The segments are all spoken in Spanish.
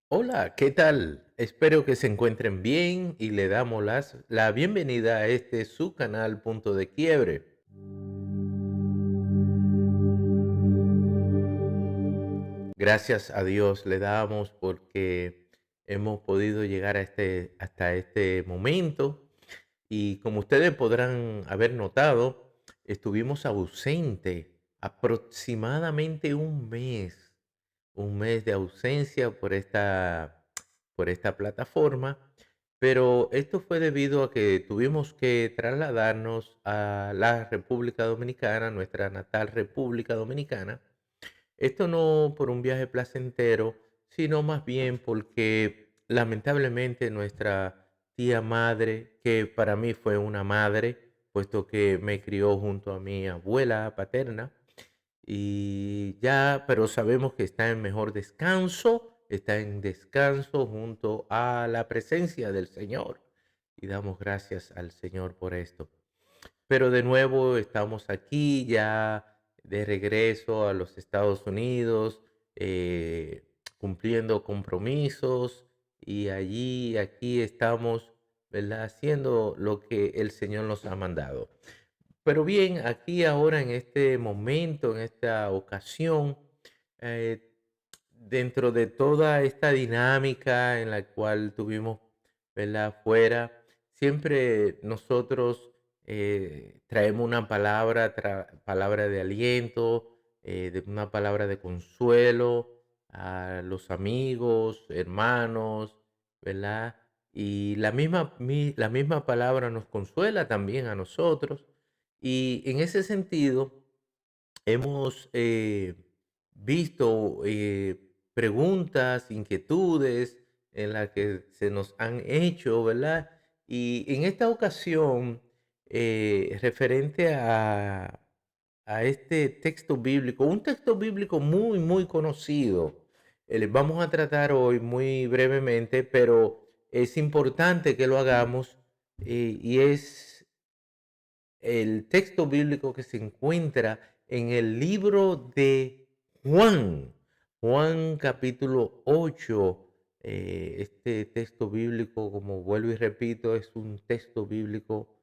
Hola, ¿qué tal? Espero que se encuentren bien y le damos la bienvenida a este su canal Punto de Quiebre. Gracias a Dios le damos porque hemos podido llegar hasta este momento y como ustedes podrán haber notado, estuvimos ausentes aproximadamente un mes de ausencia por esta plataforma, pero esto fue debido a que tuvimos que trasladarnos a la República Dominicana, nuestra natal República Dominicana. Esto no por un viaje placentero, sino más bien porque lamentablemente nuestra tía madre, que para mí fue una madre, puesto que me crió junto a mi abuela paterna, y ya, pero sabemos que está en mejor descanso, está en descanso junto a la presencia del Señor. Y damos gracias al Señor por esto. Pero de nuevo estamos aquí ya de regreso a los Estados Unidos, cumpliendo compromisos y aquí estamos, ¿verdad? Haciendo lo que el Señor nos ha mandado. Pero bien, aquí ahora en este momento, en esta ocasión, eh, dentro de toda esta dinámica en la cual tuvimos, ¿verdad? Fuera, siempre nosotros traemos una palabra de aliento, de una palabra de consuelo a los amigos, hermanos, ¿verdad? Y la misma palabra nos consuela también a nosotros. Y en ese sentido, hemos visto preguntas, inquietudes en las que se nos han hecho, ¿verdad? Y en esta ocasión, referente a este texto bíblico, un texto bíblico muy, muy conocido, vamos a tratar hoy muy brevemente, pero es importante que lo hagamos, y es el texto bíblico que se encuentra en el libro de Juan, Juan capítulo 8. Este texto bíblico, como vuelvo y repito, es un texto bíblico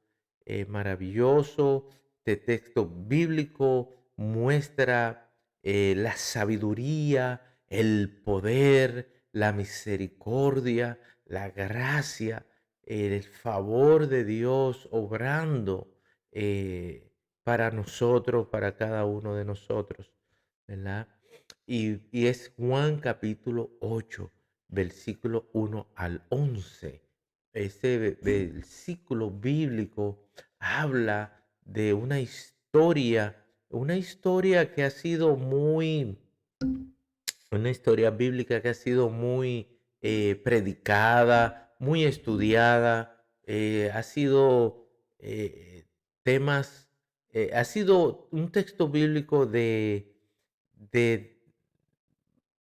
maravilloso. Este texto bíblico muestra la sabiduría, el poder, la misericordia, la gracia, el favor de Dios obrando para nosotros, para cada uno de nosotros, ¿verdad? Y es Juan capítulo 8, versículo 1 al 11. Ese versículo bíblico habla de una historia que ha sido una historia bíblica que ha sido muy predicada, muy estudiada, ha sido temas, ha sido un texto bíblico de,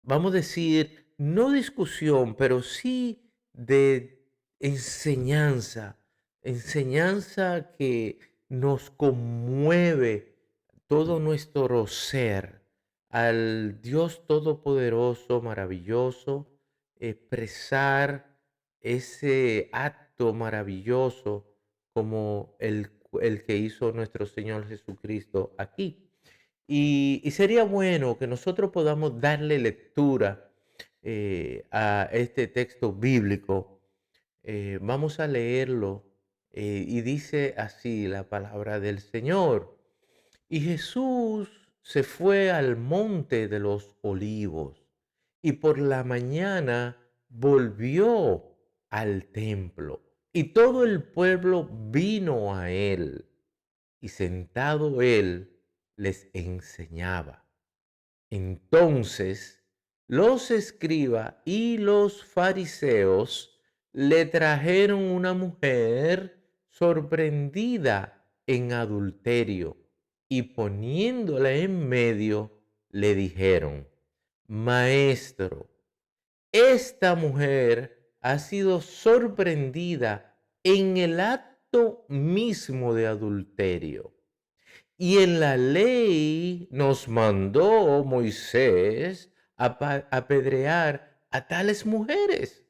vamos a decir, no discusión, pero sí de enseñanza, enseñanza que nos conmueve todo nuestro ser al Dios Todopoderoso, maravilloso, expresar ese acto maravilloso como el que hizo nuestro Señor Jesucristo aquí. Y sería bueno que nosotros podamos darle lectura a este texto bíblico. Vamos a leerlo y dice así la palabra del Señor. Y Jesús se fue al monte de los olivos y por la mañana volvió al templo y todo el pueblo vino a él y sentado él les enseñaba. Entonces los escribas y los fariseos le trajeron una mujer sorprendida en adulterio y poniéndola en medio le dijeron, Maestro, esta mujer ha sido sorprendida en el acto mismo de adulterio. Y en la ley nos mandó Moisés apedrear a tales mujeres.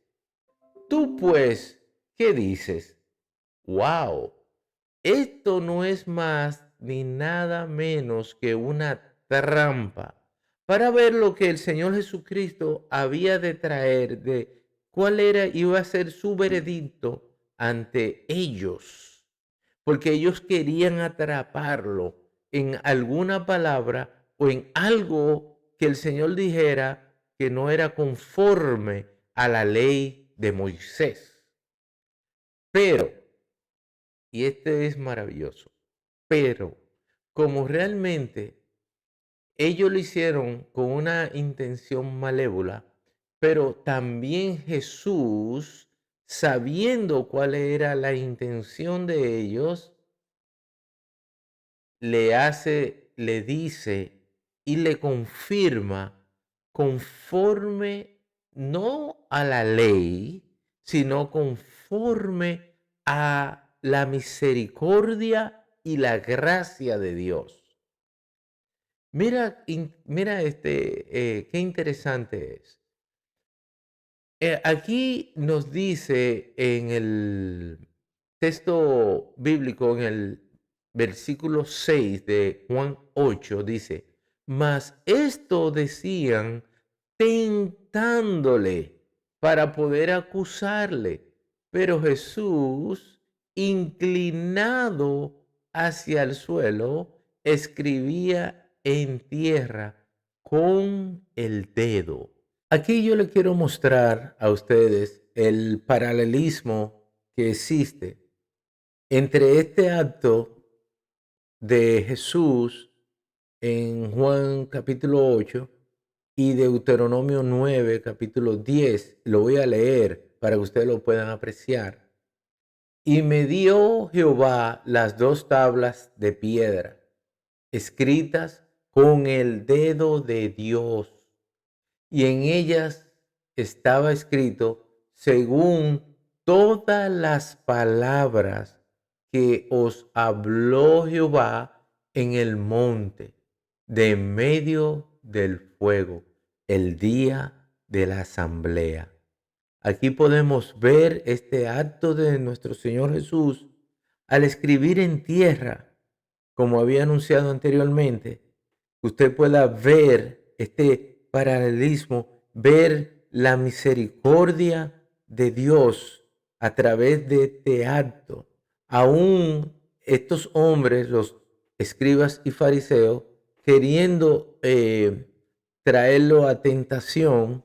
Tú pues, ¿qué dices? ¡Wow! Esto no es más ni nada menos que una trampa para ver lo que el Señor Jesucristo había de traer, de cuál iba a ser su veredicto ante ellos, porque ellos querían atraparlo en alguna palabra o en algo que el Señor dijera que no era conforme a la ley de Moisés. Pero, y este es maravilloso, pero como realmente ellos lo hicieron con una intención malévola, pero también Jesús, sabiendo cuál era la intención de ellos, le dice y le confirma conforme no a la ley, sino conforme a la misericordia y la gracia de Dios. Mira qué interesante es. Aquí nos dice en el texto bíblico, en el versículo 6 de Juan 8, dice, mas esto decían tentándole para poder acusarle. Pero Jesús, inclinado hacia el suelo, escribía en tierra con el dedo. Aquí yo le quiero mostrar a ustedes el paralelismo que existe entre este acto de Jesús en Juan capítulo 8 y Deuteronomio 9 capítulo 10. Lo voy a leer para que ustedes lo puedan apreciar. Y me dio Jehová las dos tablas de piedra, escritas con el dedo de Dios, y en ellas estaba escrito según todas las palabras que os habló Jehová en el monte, de en medio del fuego, el día de la asamblea. Aquí podemos ver este acto de nuestro Señor Jesús al escribir en tierra, como había anunciado anteriormente. Usted pueda ver este paralelismo, ver la misericordia de Dios a través de este acto. Aún estos hombres, los escribas y fariseos, queriendo traerlo a tentación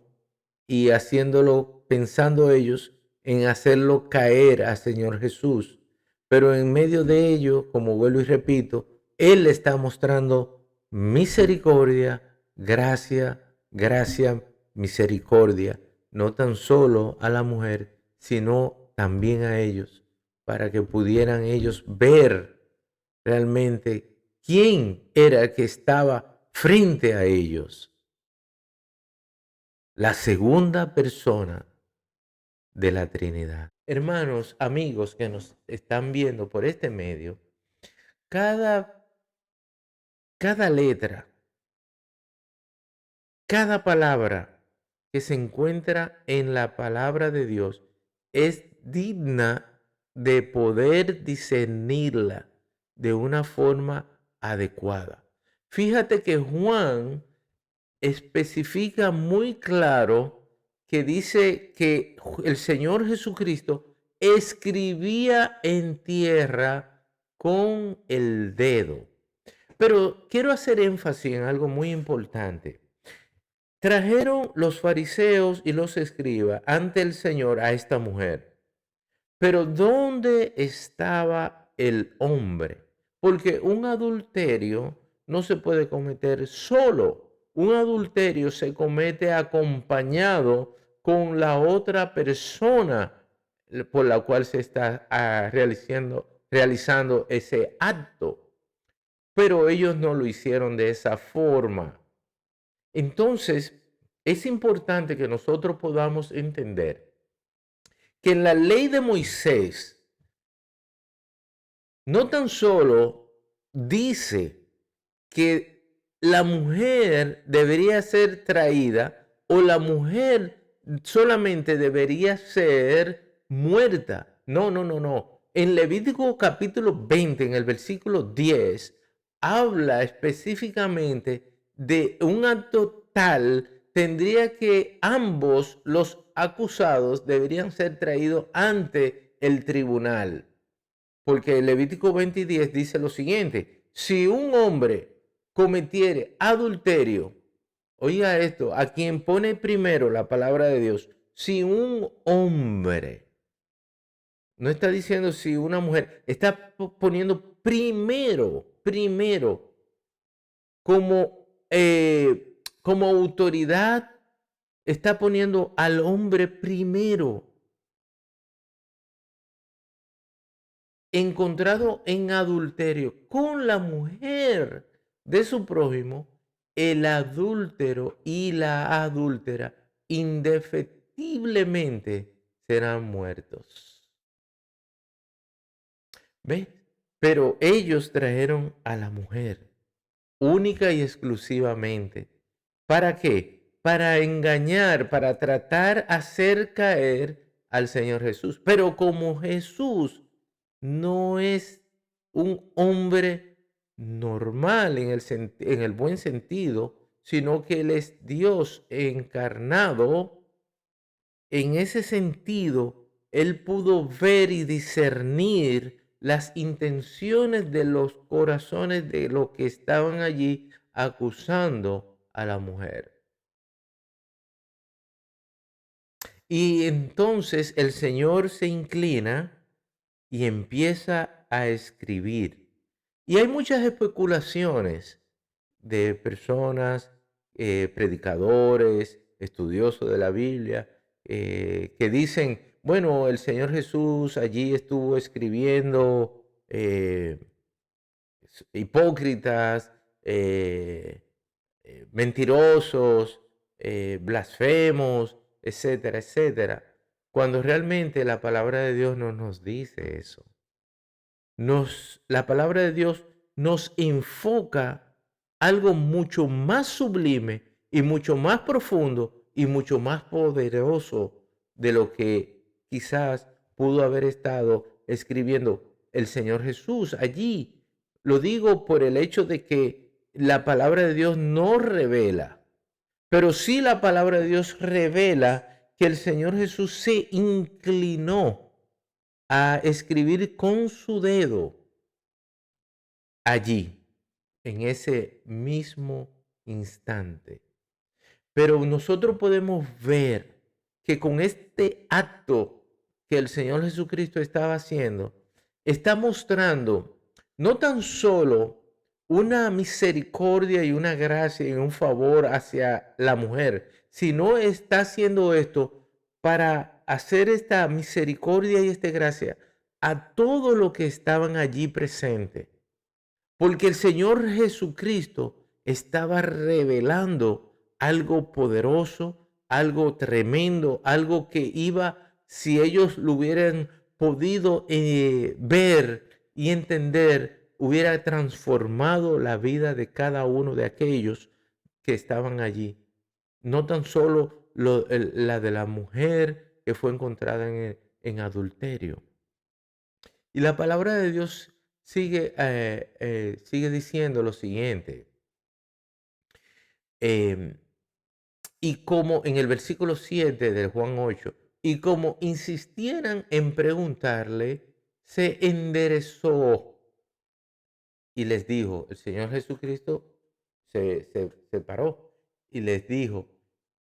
y haciéndolo, pensando ellos en hacerlo caer al Señor Jesús. Pero en medio de ello, como vuelvo y repito, Él está mostrando misericordia, gracia, gracia, misericordia, no tan solo a la mujer, sino también a ellos, para que pudieran ellos ver realmente quién era el que estaba frente a ellos. La segunda persona de la Trinidad. Hermanos, amigos que nos están viendo por este medio, cada, cada letra, cada palabra que se encuentra en la palabra de Dios es digna de poder discernirla de una forma adecuada. Fíjate que Juan especifica muy claro que dice que el Señor Jesucristo escribía en tierra con el dedo. Pero quiero hacer énfasis en algo muy importante. Trajeron los fariseos y los escribas ante el Señor a esta mujer. Pero ¿dónde estaba el hombre? Porque un adulterio no se puede cometer solo. Un adulterio se comete acompañado con la otra persona por la cual se está realizando ese acto. Pero ellos no lo hicieron de esa forma. Entonces, es importante que nosotros podamos entender que en la ley de Moisés no tan solo dice que la mujer debería ser traída o la mujer solamente debería ser muerta. No, no, no, no. En Levítico capítulo 20, en el versículo 10, habla específicamente de un acto tal, tendría que ambos los acusados deberían ser traídos ante el tribunal. Porque Levítico 20 y 10 dice lo siguiente: si un hombre cometiere adulterio, oiga esto, a quien pone primero la palabra de Dios, si un hombre, no está diciendo si una mujer, está poniendo primero, como autoridad, está poniendo al hombre primero, encontrado en adulterio con la mujer de su prójimo, el adúltero y la adúltera indefectiblemente serán muertos. ¿Ves? Pero ellos trajeron a la mujer, única y exclusivamente. ¿Para qué? Para engañar, para tratar de hacer caer al Señor Jesús. Pero como Jesús no es un hombre normal en el buen sentido, sino que Él es Dios encarnado, en ese sentido, Él pudo ver y discernir las intenciones de los corazones de los que estaban allí acusando a la mujer. Y entonces el Señor se inclina y empieza a escribir. Y hay muchas especulaciones de personas, predicadores, estudiosos de la Biblia, que dicen, bueno, el Señor Jesús allí estuvo escribiendo hipócritas, mentirosos, blasfemos, etcétera, etcétera. Cuando realmente la palabra de Dios no nos dice eso. La palabra de Dios nos enfoca algo mucho más sublime y mucho más profundo y mucho más poderoso de lo que quizás pudo haber estado escribiendo el Señor Jesús allí. Lo digo por el hecho de que la palabra de Dios no revela, pero sí la palabra de Dios revela que el Señor Jesús se inclinó a escribir con su dedo allí, en ese mismo instante. Pero nosotros podemos ver que con este acto que el Señor Jesucristo estaba haciendo, está mostrando no tan solo una misericordia y una gracia y un favor hacia la mujer, sino está haciendo esto para hacer esta misericordia y esta gracia a todo lo que estaban allí presentes. Porque el Señor Jesucristo estaba revelando algo poderoso, algo tremendo, algo que iba, si ellos lo hubieran podido ver y entender, hubiera transformado la vida de cada uno de aquellos que estaban allí. No tan solo la de la mujer que fue encontrada en adulterio. Y la palabra de Dios sigue diciendo lo siguiente. em, y como en el versículo 7 del Juan 8, y como insistieran en preguntarle, se enderezó y les dijo, el Señor Jesucristo se paró y les dijo,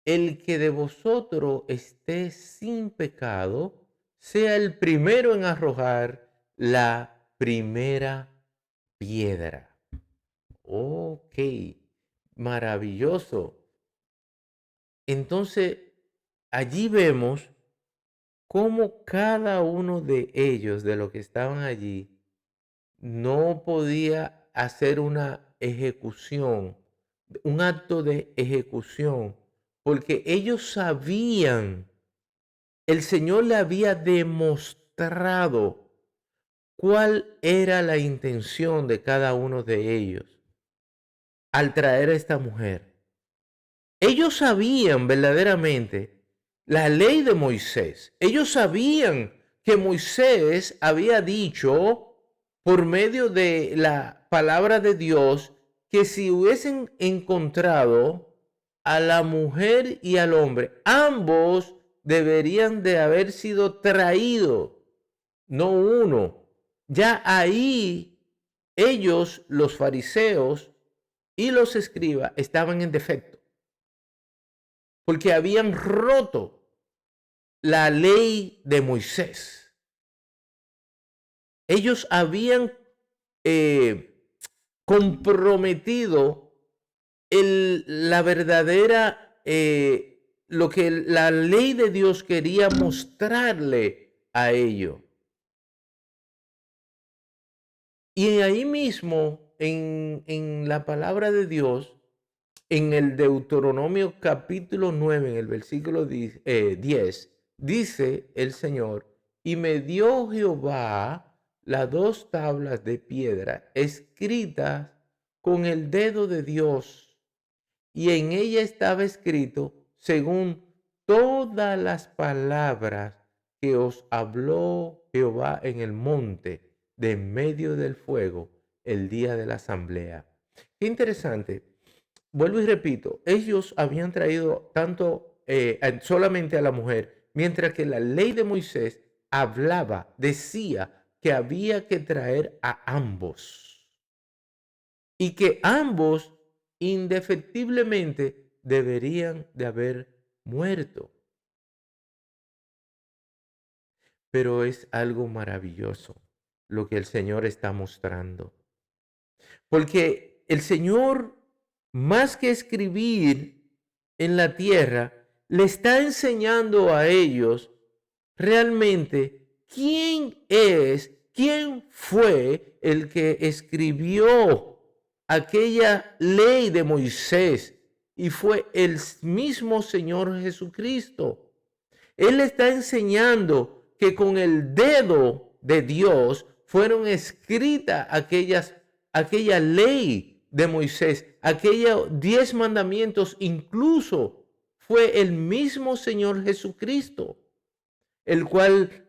el que de vosotros esté sin pecado, sea el primero en arrojar la primera piedra. Ok, maravilloso. Entonces, allí vemos cómo cada uno de ellos, de los que estaban allí, no podía hacer una ejecución, un acto de ejecución, porque ellos sabían, el Señor le había demostrado cuál era la intención de cada uno de ellos al traer a esta mujer. Ellos sabían verdaderamente la ley de Moisés. Ellos sabían que Moisés había dicho por medio de la palabra de Dios que si hubiesen encontrado a la mujer y al hombre, ambos deberían de haber sido traídos, no uno. Ya ahí ellos, los fariseos y los escribas, estaban en defecto, porque habían roto la ley de Moisés. Ellos habían comprometido la verdadera, lo que la ley de Dios quería mostrarle a ellos. Y ahí mismo, en la palabra de Dios, en el Deuteronomio capítulo 9, en el versículo 10, dice el Señor, y me dio Jehová las 2 tablas de piedra escritas con el dedo de Dios, y en ella estaba escrito según todas las palabras que os habló Jehová en el monte de en medio del fuego el día de la asamblea. Qué interesante. Vuelvo y repito, ellos habían traído tanto solamente a la mujer, mientras que la ley de Moisés hablaba, decía que había que traer a ambos y que ambos indefectiblemente deberían de haber muerto. Pero es algo maravilloso lo que el Señor está mostrando. Porque el Señor, más que escribir en la tierra, le está enseñando a ellos realmente quién fue el que escribió aquella ley de Moisés, y fue el mismo Señor Jesucristo. Él está enseñando que con el dedo de Dios fueron escritas aquella ley de Moisés, aquellos 10 mandamientos, incluso fue el mismo Señor Jesucristo, el cual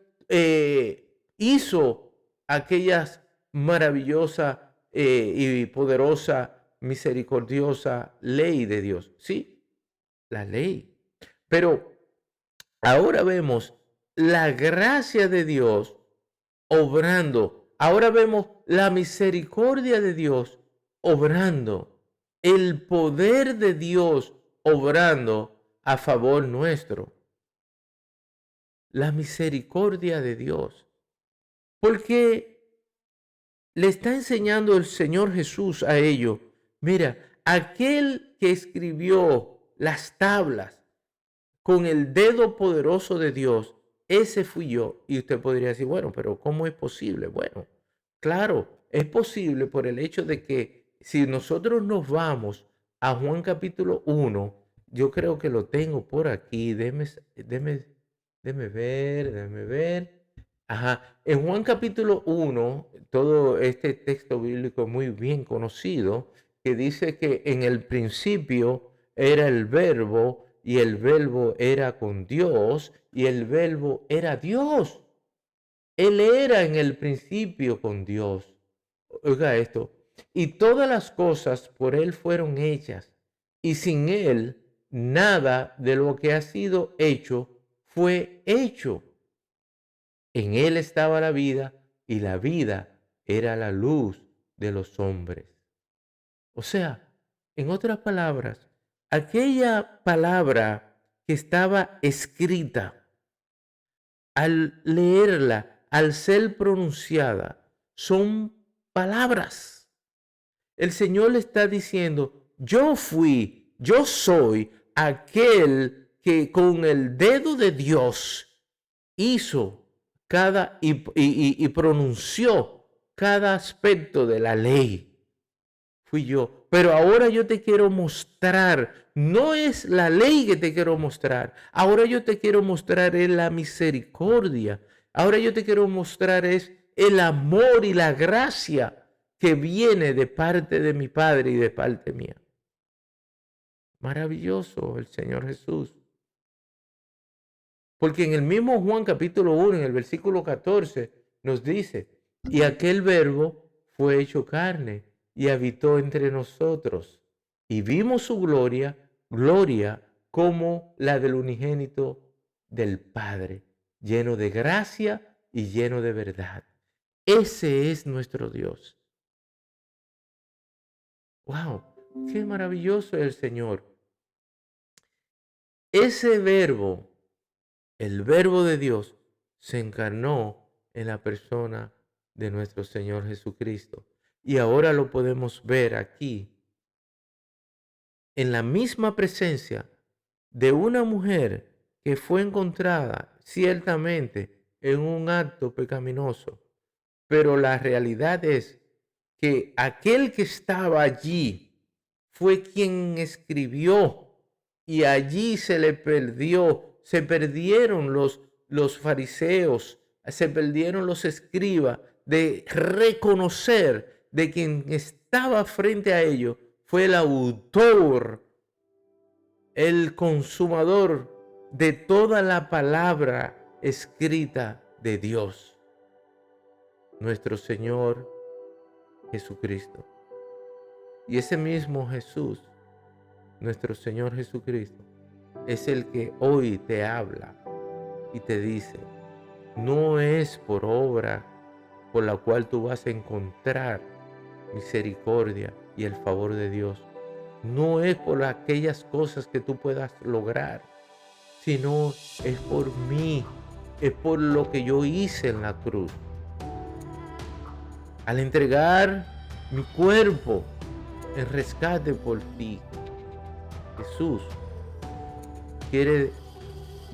hizo aquellas maravillosa y poderosa, misericordiosa ley de Dios. Sí, la ley. Pero ahora vemos la gracia de Dios obrando. Ahora vemos la misericordia de Dios obrando. El poder de Dios obrando a favor nuestro. La misericordia de Dios. Porque le está enseñando el Señor Jesús a ellos. Mira, aquel que escribió las tablas con el dedo poderoso de Dios, ese fui yo. Y usted podría decir, bueno, pero ¿cómo es posible? Bueno, claro, es posible por el hecho de que si nosotros nos vamos a Juan capítulo 1, yo creo que lo tengo por aquí, déme ver. Ajá, en Juan capítulo 1, todo este texto bíblico muy bien conocido, que dice que en el principio era el verbo, y el verbo era con Dios, y el verbo era Dios. Él era en el principio con Dios. Oiga esto. Y todas las cosas por Él fueron hechas, y sin Él nada de lo que ha sido hecho fue hecho. En Él estaba la vida, y la vida era la luz de los hombres. O sea, en otras palabras, aquella palabra que estaba escrita, al leerla, al ser pronunciada, son palabras. El Señor le está diciendo, yo soy aquel que con el dedo de Dios hizo y pronunció cada aspecto de la ley. Fui yo. Pero ahora yo te quiero mostrar, no es la ley que te quiero mostrar. Ahora yo te quiero mostrar es la misericordia. Ahora yo te quiero mostrar es el amor y la gracia que viene de parte de mi Padre y de parte mía. Maravilloso el Señor Jesús. Porque en el mismo Juan capítulo 1, en el versículo 14, nos dice, y aquel verbo fue hecho carne y habitó entre nosotros, y vimos su gloria, gloria como la del unigénito del Padre, lleno de gracia y lleno de verdad. Ese es nuestro Dios. ¡Wow! ¡Qué maravilloso es el Señor! Ese verbo, el verbo de Dios, se encarnó en la persona de nuestro Señor Jesucristo. Y ahora lo podemos ver aquí, en la misma presencia de una mujer que fue encontrada ciertamente en un acto pecaminoso. Pero la realidad es que aquel que estaba allí fue quien escribió y allí se perdieron los fariseos, se perdieron los escribas de reconocer de quien estaba frente a ellos fue el autor, el consumador de toda la palabra escrita de Dios, nuestro Señor Jesucristo. Y ese mismo Jesús, nuestro Señor Jesucristo, es el que hoy te habla y te dice, no es por obra por la cual tú vas a encontrar misericordia y el favor de Dios. No es por aquellas cosas que tú puedas lograr, sino es por mí, es por lo que yo hice en la cruz. Al entregar mi cuerpo en rescate por ti, Jesús quiere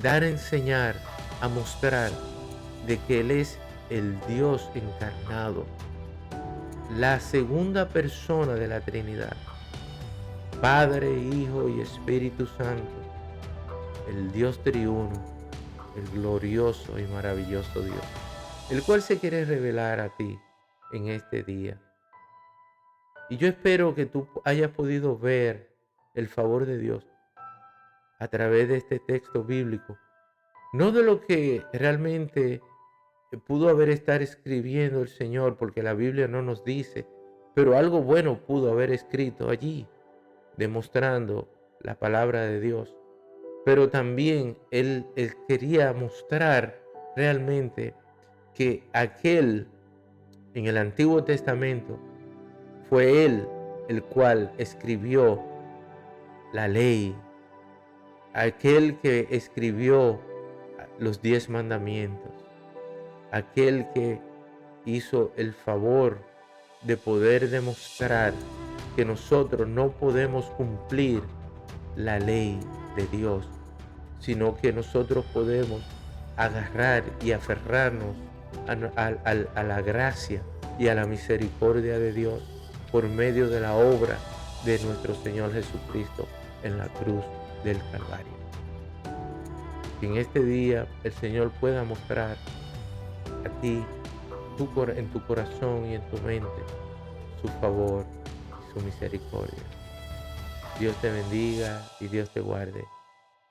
dar a enseñar, a mostrar de que Él es el Dios encarnado, la segunda persona de la Trinidad, Padre, Hijo y Espíritu Santo, el Dios triuno, el glorioso y maravilloso Dios, el cual se quiere revelar a ti en este día. Y yo espero que tú hayas podido ver el favor de Dios a través de este texto bíblico, no de lo que realmente pudo estar escribiendo el Señor, porque la Biblia no nos dice, pero algo bueno pudo haber escrito allí, demostrando la palabra de Dios. Pero también él quería mostrar realmente que aquel en el Antiguo Testamento fue Él el cual escribió la ley, aquel que escribió los 10 mandamientos, aquel que hizo el favor de poder demostrar que nosotros no podemos cumplir la ley de Dios, sino que nosotros podemos agarrar y aferrarnos a la gracia y a la misericordia de Dios por medio de la obra de nuestro Señor Jesucristo en la cruz del Calvario. Que en este día el Señor pueda mostrar a ti, en tu corazón y en tu mente, su favor y su misericordia. Dios te bendiga y Dios te guarde.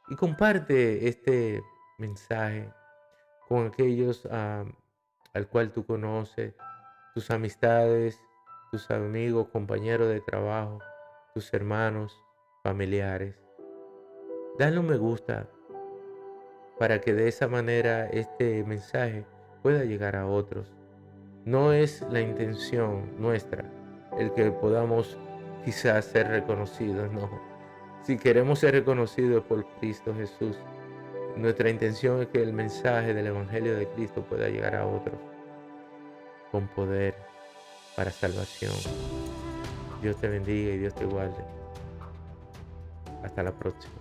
Y comparte este mensaje con aquellos al cual tú conoces, tus amistades, tus amigos, compañeros de trabajo, tus hermanos, familiares. Dale un me gusta para que de esa manera este mensaje pueda llegar a otros. No es la intención nuestra el que podamos quizás ser reconocidos, no. Si queremos ser reconocidos por Cristo Jesús, nuestra intención es que el mensaje del Evangelio de Cristo pueda llegar a otros con poder para salvación. Dios te bendiga y Dios te guarde. Hasta la próxima.